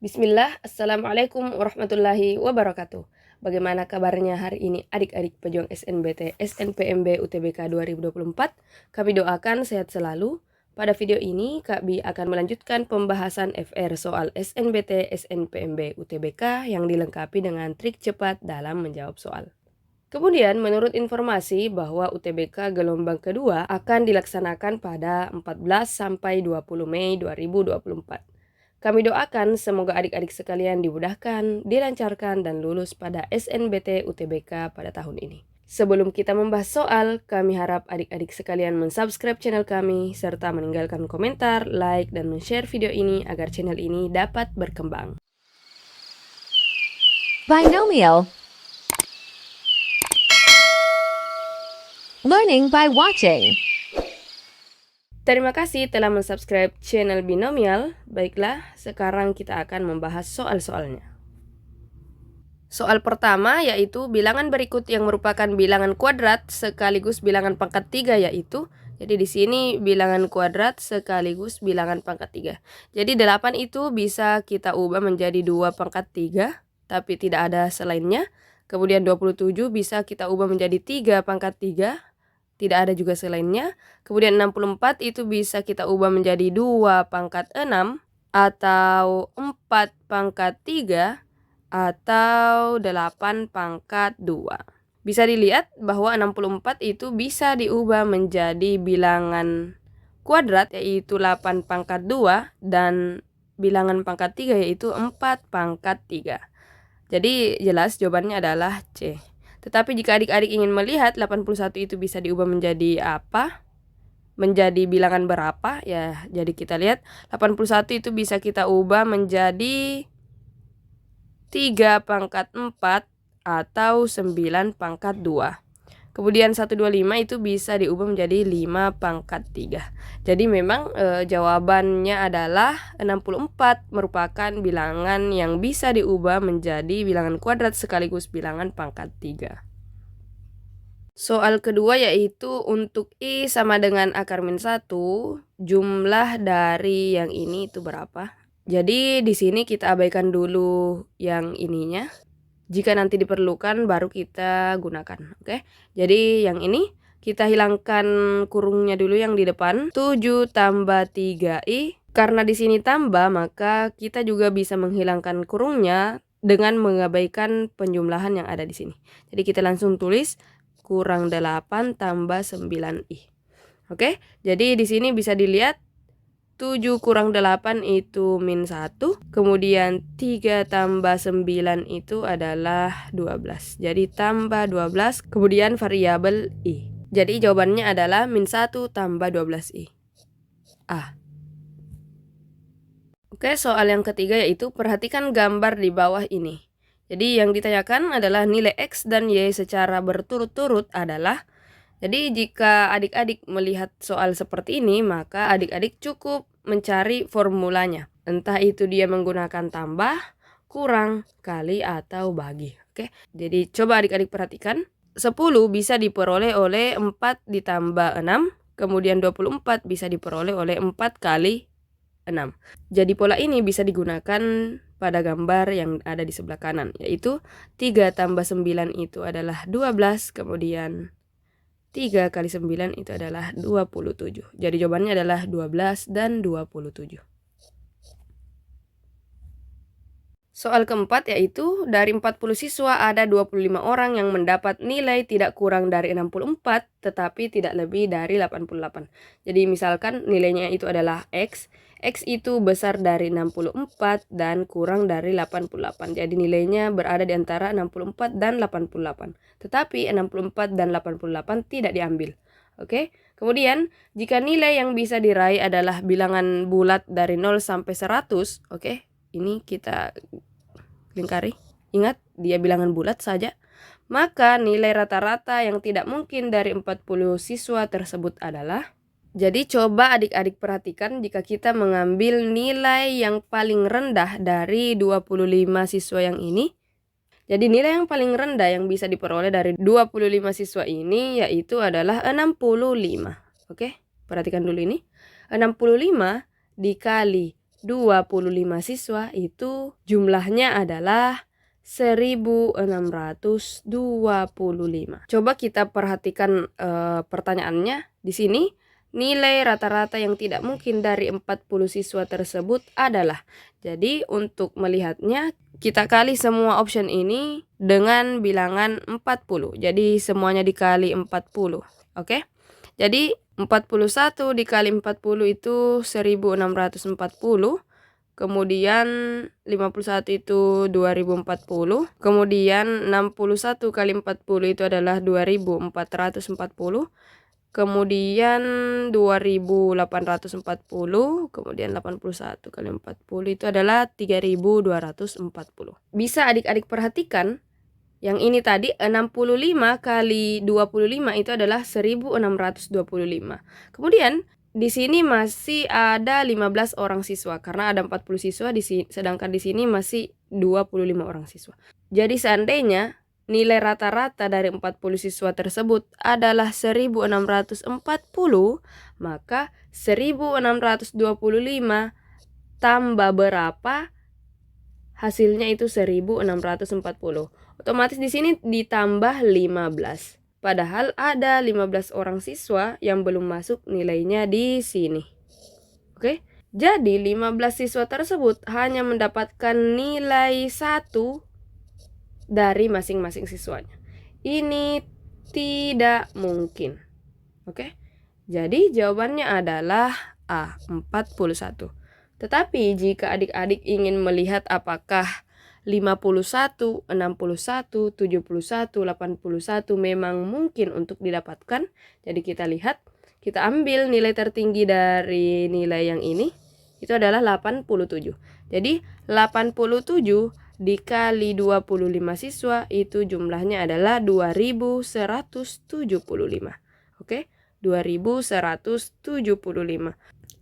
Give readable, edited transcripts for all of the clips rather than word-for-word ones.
Bismillah, Assalamualaikum warahmatullahi wabarakatuh. Bagaimana kabarnya hari ini adik-adik pejuang SNBT SNPMB UTBK 2024? Kami doakan sehat selalu. Pada video ini, Kak Bi akan melanjutkan pembahasan FR soal SNBT SNPMB UTBK yang dilengkapi dengan trik cepat dalam menjawab soal. Kemudian, menurut informasi bahwa UTBK gelombang kedua akan dilaksanakan pada 14 sampai 20 Mei 2024. Kami doakan semoga adik-adik sekalian dimudahkan, dilancarkan, dan lulus pada SNBT UTBK pada tahun ini. Sebelum kita membahas soal, kami harap adik-adik sekalian mensubscribe channel kami, serta meninggalkan komentar, like, dan men-share video ini agar channel ini dapat berkembang. Binomial. Learning by watching. Terima kasih telah mensubscribe channel Binomial. Baiklah, sekarang kita akan membahas soal-soalnya. Soal pertama yaitu bilangan berikut yang merupakan bilangan kuadrat sekaligus bilangan pangkat 3 yaitu. Jadi di sini bilangan kuadrat sekaligus bilangan pangkat 3. Jadi 8 itu bisa kita ubah menjadi 2 pangkat 3, tapi tidak ada selainnya. Kemudian 27 bisa kita ubah menjadi 3 pangkat 3. Tidak ada juga selainnya. Kemudian 64 itu bisa kita ubah menjadi 2 pangkat 6 atau 4 pangkat 3 atau 8 pangkat 2. Bisa dilihat bahwa 64 itu bisa diubah menjadi bilangan kuadrat yaitu 8 pangkat 2 dan bilangan pangkat 3 yaitu 4 pangkat 3. Jadi jelas jawabannya adalah C. Tetapi jika adik-adik ingin melihat 81 itu bisa diubah menjadi apa? Menjadi bilangan berapa? Ya, jadi kita lihat 81 itu bisa kita ubah menjadi 3 pangkat 4 atau 9 pangkat 2. Kemudian 125 itu bisa diubah menjadi 5 pangkat 3. Jadi memang jawabannya adalah 64 merupakan bilangan yang bisa diubah menjadi bilangan kuadrat sekaligus bilangan pangkat 3. Soal kedua yaitu untuk I sama dengan akar min 1, jumlah dari yang ini itu berapa? Jadi di sini kita abaikan dulu yang ininya. Jika nanti diperlukan baru kita gunakan, oke? Jadi yang ini kita hilangkan kurungnya dulu yang di depan. 7 tambah 3i. Karena di sini tambah, maka kita juga bisa menghilangkan kurungnya dengan mengabaikan penjumlahan yang ada di sini. Jadi kita langsung tulis kurang 8 tambah 9i. Oke? Jadi di sini bisa dilihat 7 kurang 8 itu min 1. Kemudian 3 tambah 9 itu adalah 12. Jadi tambah 12. Kemudian variabel I. Jadi jawabannya adalah min 1 tambah 12i. A. Oke, soal yang ketiga yaitu perhatikan gambar di bawah ini. Jadi yang ditanyakan adalah nilai X dan Y secara berturut-turut adalah. Jadi jika adik-adik melihat soal seperti ini, maka adik-adik cukup mencari formulanya. Entah itu dia menggunakan tambah, kurang, kali, atau bagi. Oke, jadi coba adik-adik perhatikan. 10 bisa diperoleh oleh 4 ditambah 6. Kemudian 24 bisa diperoleh oleh 4 kali 6. Jadi pola ini bisa digunakan pada gambar yang ada di sebelah kanan. Yaitu 3 tambah 9 itu adalah 12. Kemudian 3 kali 9 itu adalah 27. Jadi jawabannya adalah 12 dan 27. Soal keempat yaitu dari 40 siswa ada 25 orang yang mendapat nilai tidak kurang dari 64 tetapi tidak lebih dari 88. Jadi misalkan nilainya itu adalah X. X itu besar dari 64 dan kurang dari 88. Jadi nilainya berada di antara 64 dan 88. Tetapi 64 dan 88 tidak diambil. Oke. Kemudian jika nilai yang bisa diraih adalah bilangan bulat dari 0 sampai 100, oke. Ini kita lingkari. Ingat, dia bilangan bulat saja. Maka nilai rata-rata yang tidak mungkin dari 40 siswa tersebut adalah. Jadi coba adik-adik perhatikan jika kita mengambil nilai yang paling rendah dari 25 siswa yang ini. Jadi nilai yang paling rendah yang bisa diperoleh dari 25 siswa ini yaitu adalah 65. Oke, perhatikan dulu ini. 65 dikali 25 siswa itu jumlahnya adalah 1625. Coba kita perhatikan pertanyaannya di sini. Nilai rata-rata yang tidak mungkin dari 40 siswa tersebut adalah. Jadi untuk melihatnya kita kali semua option ini dengan bilangan 40. Jadi semuanya dikali 40. Oke? Jadi 41 dikali 40 itu 1640. Kemudian 51 itu 2040. Kemudian 61 kali 40 itu adalah 2440. Kemudian 2840. Kemudian 81 kali 40 itu adalah 3240. Bisa adik-adik perhatikan, yang ini tadi 65 kali 25 itu adalah 1625. Kemudian di sini masih ada 15 orang siswa karena ada 40 siswa sedangkan di sini masih 25 orang siswa. Jadi seandainya nilai rata-rata dari 40 siswa tersebut adalah 1640, maka 1625 tambah berapa? Hasilnya itu 1640. Otomatis di sini ditambah 15. Padahal ada 15 orang siswa yang belum masuk nilainya di sini. Oke? Jadi 15 siswa tersebut hanya mendapatkan nilai 1 dari masing-masing siswanya. Ini tidak mungkin. Oke? Jadi jawabannya adalah A, 41. Tetapi jika adik-adik ingin melihat apakah 51, 61, 71, 81 memang mungkin untuk didapatkan, jadi kita lihat, kita ambil nilai tertinggi dari nilai yang ini, itu adalah 87. Jadi 87 dikali 25 siswa itu jumlahnya adalah 2175. Oke, 2175.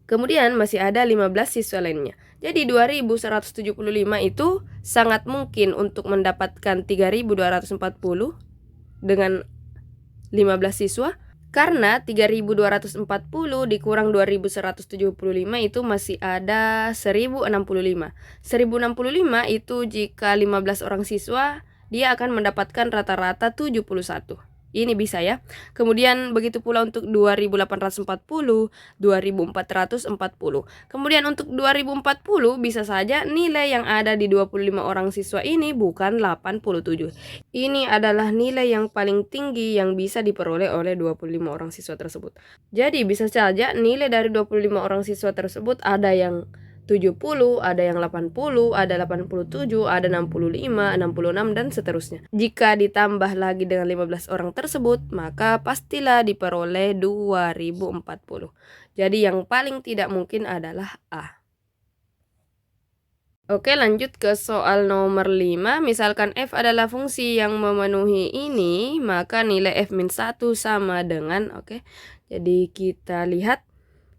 Kemudian masih ada 15 siswa lainnya. Jadi 2175 itu sangat mungkin untuk mendapatkan 3240 dengan 15 siswa. Karena 3240 dikurang 2175 itu masih ada 1065. 1065 itu jika 15 orang siswa, dia akan mendapatkan rata-rata 71. Ini bisa ya. Kemudian begitu pula untuk 2840, 2440. Kemudian untuk 2040 bisa saja nilai yang ada di 25 orang siswa ini bukan 87. Ini adalah nilai yang paling tinggi yang bisa diperoleh oleh 25 orang siswa tersebut. Jadi bisa saja nilai dari 25 orang siswa tersebut ada yang 70, ada yang 80, ada 87, ada 65, 66, dan seterusnya. Jika ditambah lagi dengan 15 orang tersebut, maka pastilah diperoleh 2040. Jadi yang paling tidak mungkin adalah A. Oke, lanjut ke soal nomor 5. Misalkan f adalah fungsi yang memenuhi ini, maka nilai f-1 sama dengan, oke. Jadi kita lihat,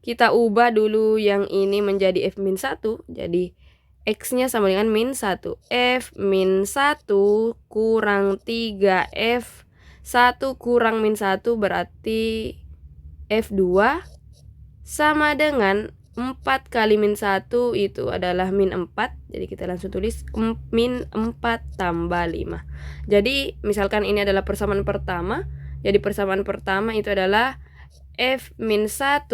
kita ubah dulu yang ini menjadi f-1. Jadi x-nya sama dengan -1. F-1 kurang 3 F1 kurang -1 berarti F2 sama dengan 4 kali -1 itu adalah -4. Jadi kita langsung tulis -4 tambah 5. Jadi misalkan ini adalah persamaan pertama. Jadi persamaan pertama itu adalah F-1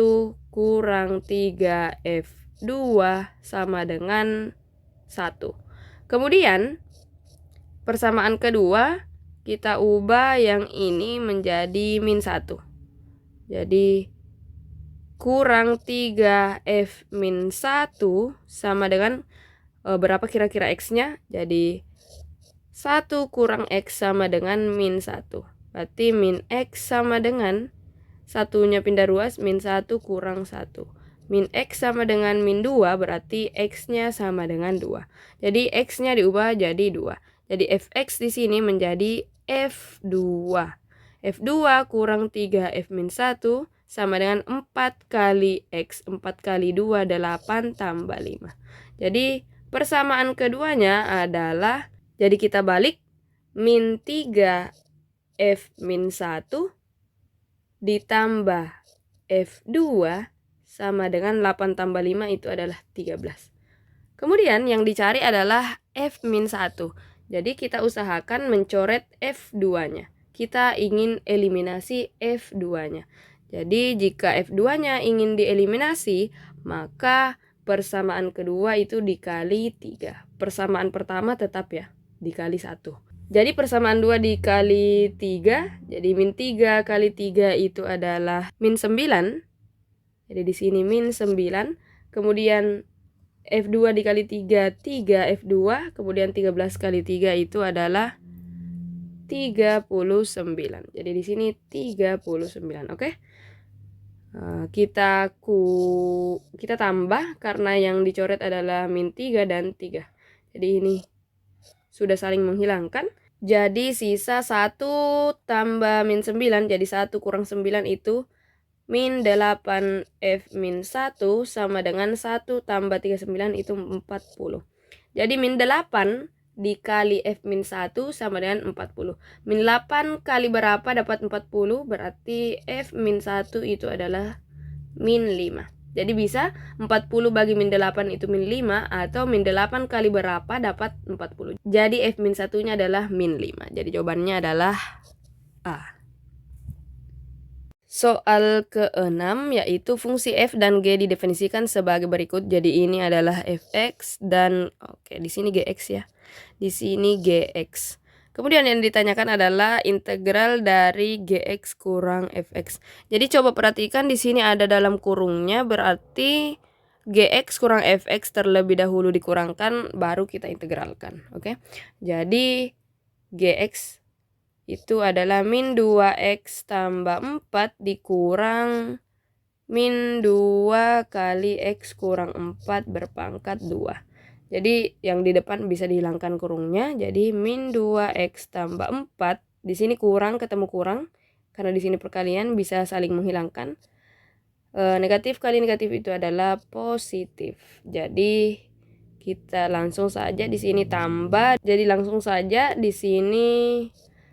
kurang 3F2 sama dengan 1. Kemudian persamaan kedua kita ubah yang ini menjadi -1. Jadi kurang 3F-1 sama dengan berapa kira-kira X-nya? Jadi 1 kurang X sama dengan -1. Berarti min X sama dengan satunya pindah ruas, -1 kurang 1. Min X sama dengan -2 berarti X-nya sama dengan 2. Jadi X-nya diubah jadi 2. Jadi Fx di sini menjadi F2. F2 kurang 3F-1 sama dengan 4 kali X. 4 kali 2, 8 tambah 5. Jadi persamaan keduanya adalah, jadi kita balik, -3F-1 ditambah F2 sama dengan 8 tambah 5 itu adalah 13. Kemudian yang dicari adalah F-1. Jadi kita usahakan mencoret F2-nya. Kita ingin eliminasi F2-nya. Jadi jika F2-nya ingin dieliminasi, maka persamaan kedua itu dikali 3. Persamaan pertama tetap ya, dikali 1. Jadi persamaan 2 dikali 3, jadi min 3 kali 3 itu adalah min 9. Jadi di sini min 9. Kemudian F2 dikali 3, 3 F2. Kemudian 13 kali 3 itu adalah 39. Jadi di sini 39, oke? Kita tambah karena yang dicoret adalah min 3 dan 3. Jadi ini sudah saling menghilangkan. Jadi sisa 1 tambah min 9, jadi 1 kurang 9 itu min 8 F-1 sama dengan 1 tambah 39 itu 40. Jadi min 8 dikali F-1 sama dengan 40. Min 8 kali berapa dapat 40? Berarti F-1 itu adalah min 5. Jadi bisa 40 bagi min 8 itu min 5, atau min 8 kali berapa dapat 40. Jadi F-1-nya adalah min 5. Jadi jawabannya adalah A. Soal ke-6 yaitu fungsi f dan g didefinisikan sebagai berikut. Jadi ini adalah fx dan di sini gx ya. Di sini gx. Kemudian yang ditanyakan adalah integral dari gx kurang fx. Jadi coba perhatikan di sini ada dalam kurungnya, berarti gx kurang fx terlebih dahulu dikurangkan baru kita integralkan, oke? Jadi gx itu adalah min 2x tambah 4 dikurang min 2 kali x kurang 4 berpangkat 2. Jadi yang di depan bisa dihilangkan kurungnya. Jadi min 2x tambah 4. Di sini kurang ketemu kurang. Karena di sini perkalian bisa saling menghilangkan. Negatif kali negatif itu adalah positif. Jadi kita langsung saja di sini tambah. Jadi langsung saja di sini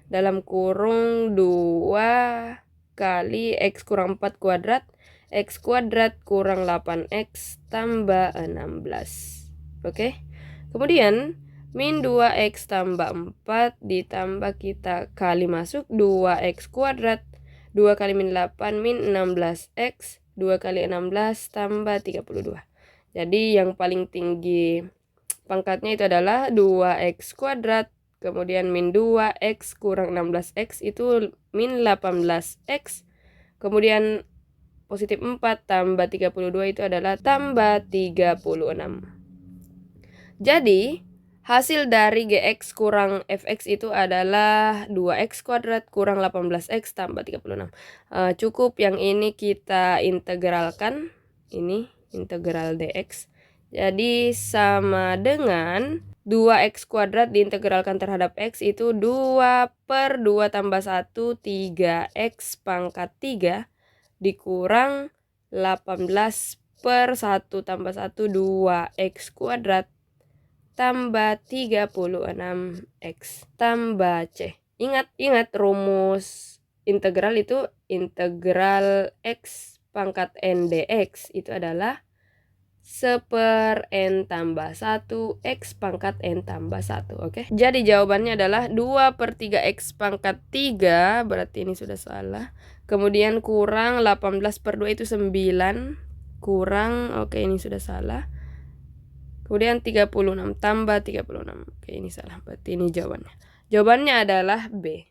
dalam kurung 2 kali x kurang 4 kuadrat, x kuadrat kurang 8x tambah 16. Oke. Kemudian min 2x tambah 4 ditambah kita kali masuk 2x kuadrat. 2 kali min 8 min 16x. 2 kali 16 tambah 32. Jadi yang paling tinggi pangkatnya itu adalah 2x kuadrat. Kemudian min 2x kurang 16x itu min 18x. Kemudian positif 4 tambah 32 itu adalah tambah 36. Jadi hasil dari gx kurang fx itu adalah 2x kuadrat kurang 18x tambah 36. Cukup yang ini kita integralkan. Ini integral dx. Jadi sama dengan 2x kuadrat diintegralkan terhadap x itu 2 per 2 tambah 1, 3x pangkat 3 dikurang 18 per 1 tambah 1, 2x kuadrat tambah 36x tambah c. Ingat rumus integral itu integral x pangkat n dx itu adalah 1 per n tambah 1 x pangkat n tambah 1, oke? Jadi jawabannya adalah 2 per 3x pangkat 3, berarti ini sudah salah. Kemudian kurang 18 per 2 itu 9, kurang, ini sudah salah. Kemudian 36 tambah 36, ini salah, berarti ini jawabannya. Jawabannya adalah B.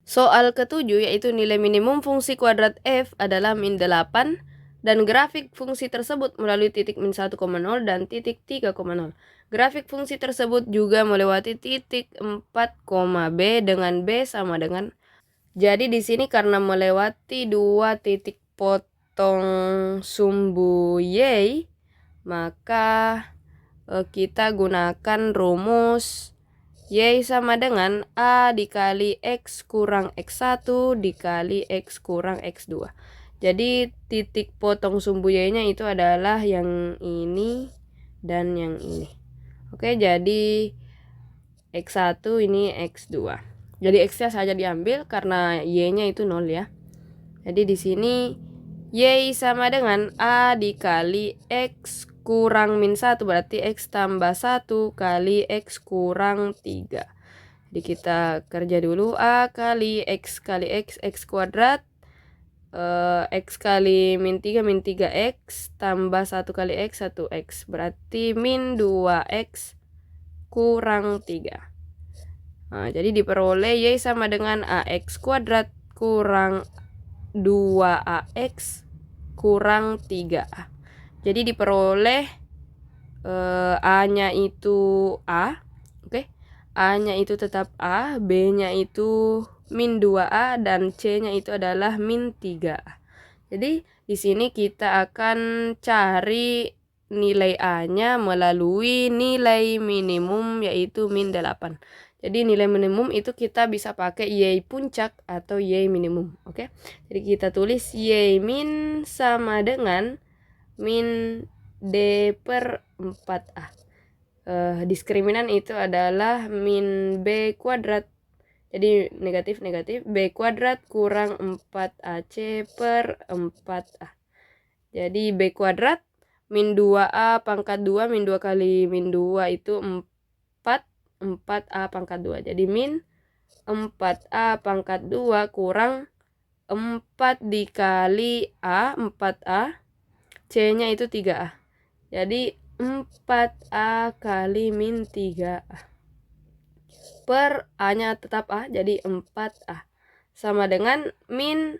Soal ke-7 yaitu nilai minimum fungsi kuadrat f adalah min 8 dan grafik fungsi tersebut melalui titik min 1,0 dan titik 3,0. Grafik fungsi tersebut juga melewati titik 4, B dengan B sama dengan. Jadi di sini karena melewati 2 titik potong sumbu Y, maka kita gunakan rumus Y sama dengan A dikali X kurang X1 dikali X kurang X2. Jadi titik potong sumbu Y-nya itu adalah yang ini dan yang ini. Oke, jadi X1 ini X2. Jadi X-nya saja diambil karena Y-nya itu 0 ya. Jadi di sini Y sama dengan A dikali X kurang min 1 berarti X tambah 1 kali X kurang 3. Jadi kita kerja dulu. A kali X X kuadrat. X kali min 3X tambah 1 kali X 1X. Berarti min 2X kurang 3. Nah, jadi diperoleh Y sama dengan AX kuadrat kurang 2AX kurang 3A. Jadi diperoleh A-nya itu A. Oke. A-nya itu tetap A, B-nya itu min 2A, dan C-nya itu adalah min 3A. Jadi di sini kita akan cari nilai A-nya melalui nilai minimum yaitu min 8. Jadi nilai minimum itu kita bisa pakai Y puncak atau Y minimum. Oke. Jadi kita tulis Y min sama dengan min D per 4A. Diskriminan itu adalah min B kuadrat. Jadi negatif B kuadrat kurang 4AC per 4A. Jadi B kuadrat min 2A pangkat 2, min 2 kali min 2 itu 4A pangkat 2. Jadi min 4A pangkat 2 kurang 4 dikali A, 4A. C-nya itu 3A. Jadi 4A kali min 3A. Per A-nya tetap A, jadi 4A. Sama dengan min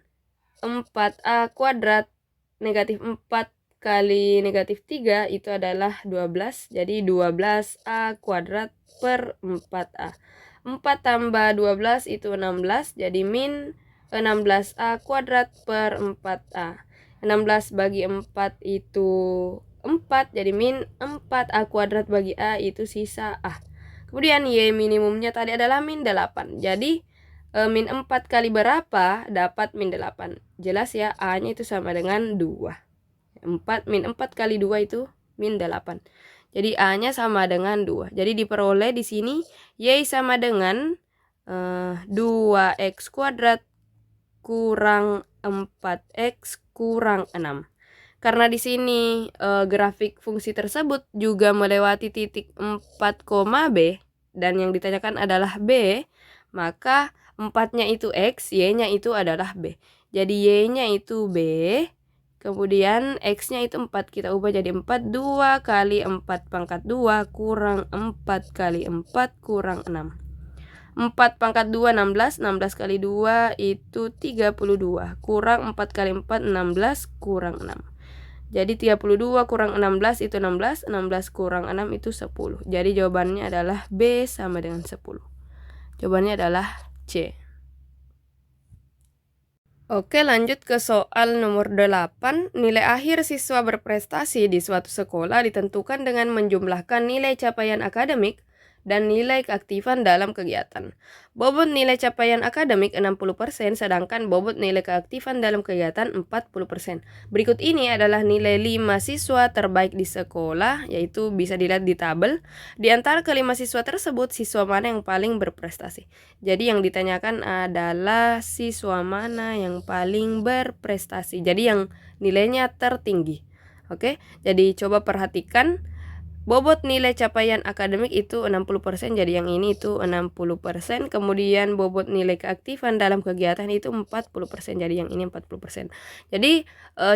4A kuadrat negatif 4 kali negatif 3 itu adalah 12. Jadi 12A kuadrat per 4A. 4 tambah 12 itu 16. Jadi min 16A kuadrat per 4A. 16 bagi 4 itu 4. Jadi min 4A kuadrat bagi A itu sisa A. Kemudian Y minimumnya tadi adalah min 8. Jadi min 4 kali berapa dapat min 8. Jelas ya, A-nya itu sama dengan 2. Min 4 kali 2 itu min 8. Jadi A-nya sama dengan 2. Jadi diperoleh di sini Y sama dengan 2X kuadrat kurang 4X kurang 6. Karena di sini grafik fungsi tersebut juga melewati titik 4, B dan yang ditanyakan adalah B, maka 4-nya itu X, Y-nya itu adalah B. Jadi Y-nya itu B, kemudian X-nya itu 4, kita ubah jadi 4, 2 kali 4 pangkat 2 kurang 4 kali 4 kurang 6. 4 pangkat 2 16, 16 kali 2 itu 32, kurang 4 kali 4 16 kurang 6. Jadi 32 kurang 16 itu 16, 16 kurang 6 itu 10. Jadi jawabannya adalah B sama dengan 10. Jawabannya adalah C. Oke, lanjut ke soal nomor 8. Nilai akhir siswa berprestasi di suatu sekolah ditentukan dengan menjumlahkan nilai capaian akademik dan nilai keaktifan dalam kegiatan. Bobot nilai capaian akademik 60%, sedangkan bobot nilai keaktifan dalam kegiatan 40%. Berikut ini adalah nilai 5 siswa terbaik di sekolah, yaitu bisa dilihat di tabel. Di antara kelima siswa tersebut, siswa mana yang paling berprestasi? Jadi yang ditanyakan adalah siswa mana yang paling berprestasi. Jadi yang nilainya tertinggi. Oke, jadi coba perhatikan. Bobot nilai capaian akademik itu 60%, jadi yang ini itu 60%. Kemudian bobot nilai keaktifan dalam kegiatan itu 40%, jadi yang ini 40%. Jadi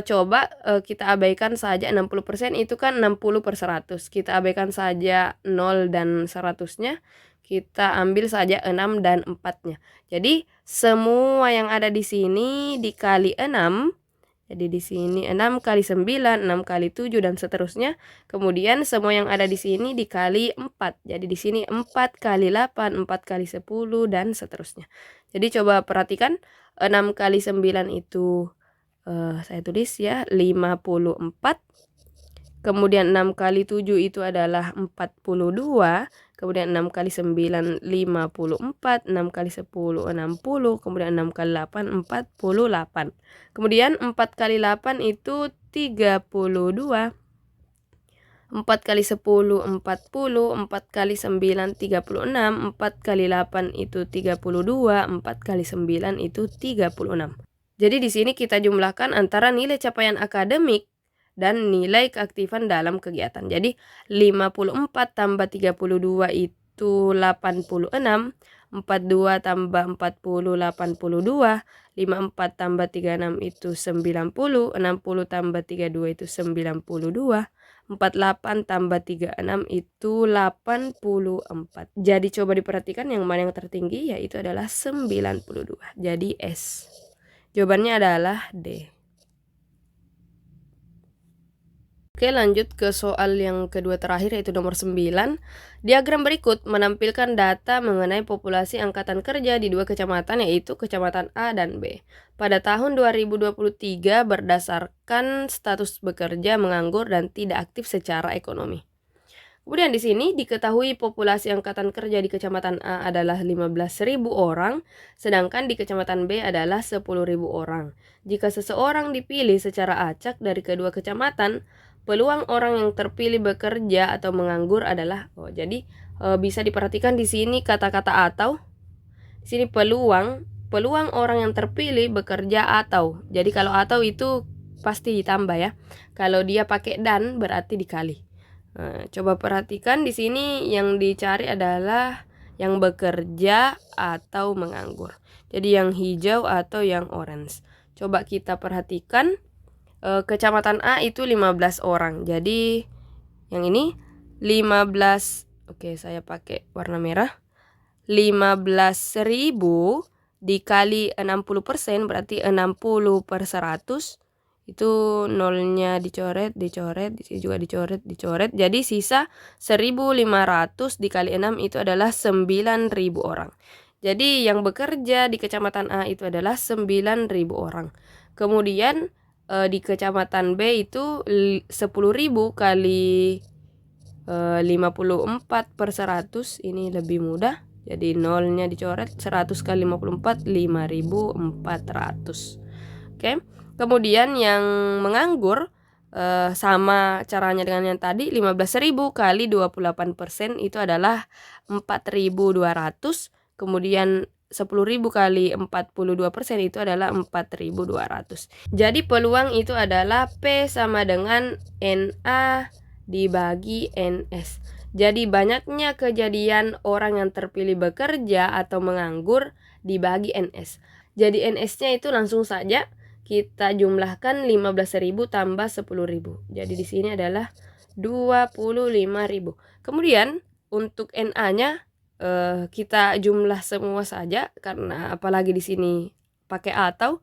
coba kita abaikan saja 60%, itu kan 60/100. Kita abaikan saja 0 dan 100-nya. Kita ambil saja 6 dan 4-nya. Jadi semua yang ada di sini dikali 6. Jadi di sini 6 kali 9, 6 kali 7 dan seterusnya. Kemudian semua yang ada di sini dikali 4. Jadi di sini 4 kali 8, 4 kali 10 dan seterusnya. Jadi coba perhatikan 6 kali 9 itu saya tulis ya 54. Kemudian 6 kali 7 itu adalah 42. Kemudian 6 kali 9 54, 6 kali 10 60, kemudian 6 kali 8 48. Kemudian 4 kali 8 itu 32. 4 kali 10 40, 4 kali 9 36, 4 kali 8 itu 32, 4 kali 9 itu 36. Jadi di sini kita jumlahkan antara nilai capaian akademik dan nilai keaktifan dalam kegiatan. Jadi 54 tambah 32 itu 86, 42 tambah 40 82, 54 tambah 36 itu 90, 60 tambah 32 itu 92, 48 tambah 36 itu 84. Jadi coba diperhatikan yang mana yang tertinggi, yaitu adalah 92. Jadi S. Jawabannya adalah D. Oke, lanjut ke soal yang kedua terakhir, yaitu nomor 9. Diagram berikut menampilkan data mengenai populasi angkatan kerja di 2 kecamatan, yaitu Kecamatan A dan B. Pada tahun 2023 berdasarkan status bekerja, menganggur, dan tidak aktif secara ekonomi. Kemudian di sini diketahui populasi angkatan kerja di Kecamatan A adalah 15.000 orang, sedangkan di Kecamatan B adalah 10.000 orang. Jika seseorang dipilih secara acak dari kedua kecamatan, peluang orang yang terpilih bekerja atau menganggur adalah bisa diperhatikan di sini kata-kata atau. Di sini peluang orang yang terpilih bekerja atau. Jadi kalau atau itu pasti ditambah ya. Kalau dia pakai dan berarti dikali. Coba perhatikan di sini yang dicari adalah yang bekerja atau menganggur. Jadi yang hijau atau yang orange. Coba kita perhatikan. Kecamatan A itu 15 orang. Jadi yang ini 15. Oke, saya pakai warna merah. 15.000 dikali 60% berarti 60 per 100. Itu nolnya dicoret, di sini juga dicoret. Jadi sisa 1.500 dikali 6 itu adalah 9.000 orang. Jadi yang bekerja di Kecamatan A itu adalah 9.000 orang. Kemudian di Kecamatan B itu 10.000 kali 54 per 100. Ini lebih mudah. Jadi nolnya dicoret, 100 kali 54, 5.400. Oke. Kemudian yang menganggur sama caranya dengan yang tadi, 15.000 kali 28% itu adalah 4.200. Kemudian 10.000 kali 42% itu adalah 4.200. Jadi peluang itu adalah P sama dengan NA dibagi NS. Jadi banyaknya kejadian orang yang terpilih bekerja atau menganggur dibagi NS. Jadi NS-nya itu langsung saja kita jumlahkan 15.000 tambah 10.000. Jadi di sini adalah 25.000. Kemudian untuk NA-nya kita jumlah semua saja karena apalagi di sini pakai atau.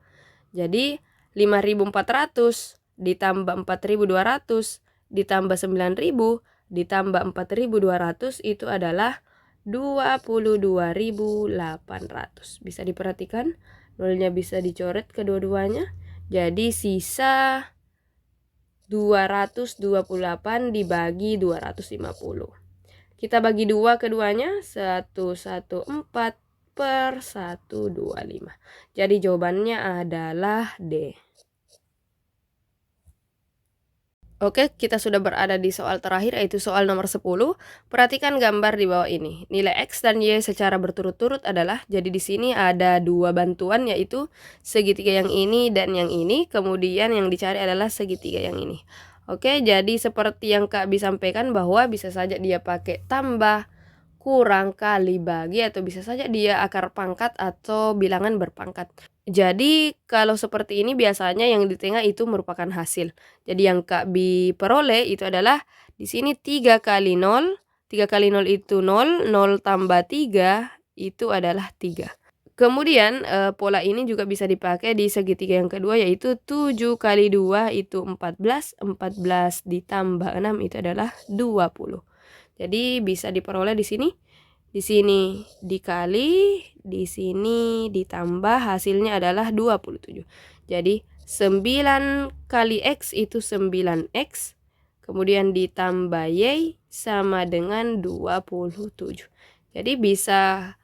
Jadi 5.400 ditambah 4.200 ditambah 9.000 ditambah 4.200 itu adalah 22.800. Bisa diperhatikan nolnya bisa dicoret kedua-duanya. Jadi sisa 228 dibagi 250. Kita bagi 2 keduanya, 114 per 125. Jadi jawabannya adalah D. Oke, kita sudah berada di soal terakhir, yaitu soal nomor 10. Perhatikan gambar di bawah ini. Nilai X dan Y secara berturut-turut adalah, jadi di sini ada 2 bantuan, yaitu segitiga yang ini dan yang ini. Kemudian yang dicari adalah segitiga yang ini. Oke, jadi seperti yang Kak Bi sampaikan bahwa bisa saja dia pakai tambah, kurang, kali, bagi, atau bisa saja dia akar pangkat atau bilangan berpangkat. Jadi kalau seperti ini biasanya yang di tengah itu merupakan hasil. Jadi yang Kak Bi peroleh itu adalah di sini 3 kali 0. 3 kali 0 itu 0, 0 tambah 3 itu adalah 3. Kemudian pola ini juga bisa dipakai di segitiga yang kedua, yaitu 7 kali 2 itu 14, 14 ditambah 6 itu adalah 20. Jadi bisa diperoleh di sini dikali, di sini ditambah, hasilnya adalah 27. Jadi 9 kali X itu 9X, kemudian ditambah Y sama dengan 27. Jadi bisa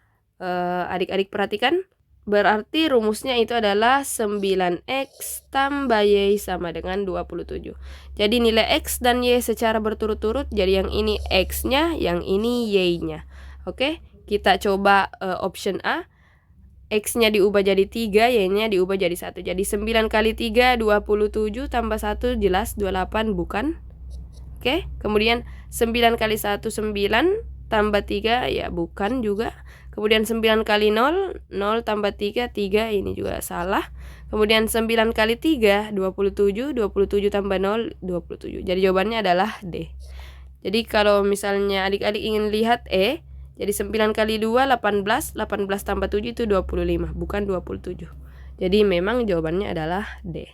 adik-adik perhatikan, berarti rumusnya itu adalah 9X tambah Y sama dengan 27. Jadi nilai X dan Y secara berturut-turut, jadi yang ini X-nya, yang ini Y-nya. Oke, kita coba option A. X-nya diubah jadi 3, Y-nya diubah jadi 1. Jadi 9 kali 3, 27, tambah 1 jelas 28, bukan? Oke, kemudian 9 kali 1, 9, tambah 3, ya bukan juga. Kemudian 9 kali 0, 0 tambah 3, 3, ini juga salah. Kemudian 9 kali 3, 27, 27 tambah 0, 27. Jadi jawabannya adalah D. Jadi kalau misalnya adik-adik ingin lihat E, jadi 9 kali 2, 18, 18 tambah 7 itu 25, bukan 27. Jadi memang jawabannya adalah D.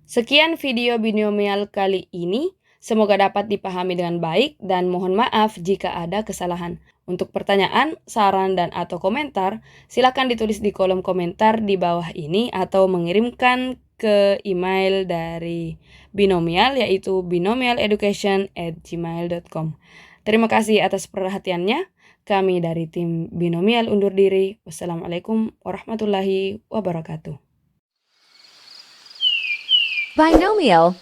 Sekian video binomial kali ini. Semoga dapat dipahami dengan baik dan mohon maaf jika ada kesalahan. Untuk pertanyaan, saran, dan atau komentar, silakan ditulis di kolom komentar di bawah ini atau mengirimkan ke email dari binomial yaitu binomialeducation@gmail.com. Terima kasih atas perhatiannya. Kami dari tim Binomial undur diri. Wassalamualaikum warahmatullahi wabarakatuh. Binomial.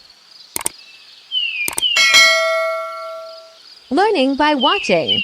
Learning by watching.